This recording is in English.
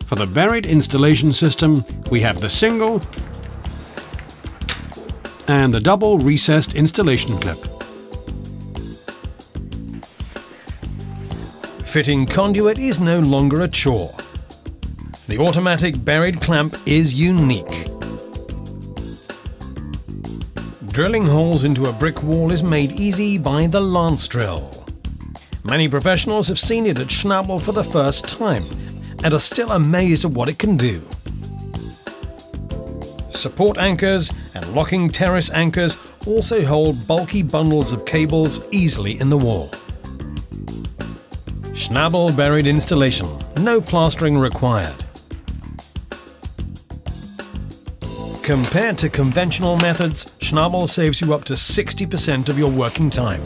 For the buried installation system, we have the single and the double recessed installation clip. Fitting conduit is no longer a chore. The automatic buried clamp is unique. Drilling holes into a brick wall is made easy by the lance drill. Many professionals have seen it at Schnabl for the first time and are still amazed at what it can do. Support anchors and locking terrace anchors also hold bulky bundles of cables easily in the wall. Schnabl buried installation, no plastering required. Compared to conventional methods, Schnabl saves you up to 60% of your working time.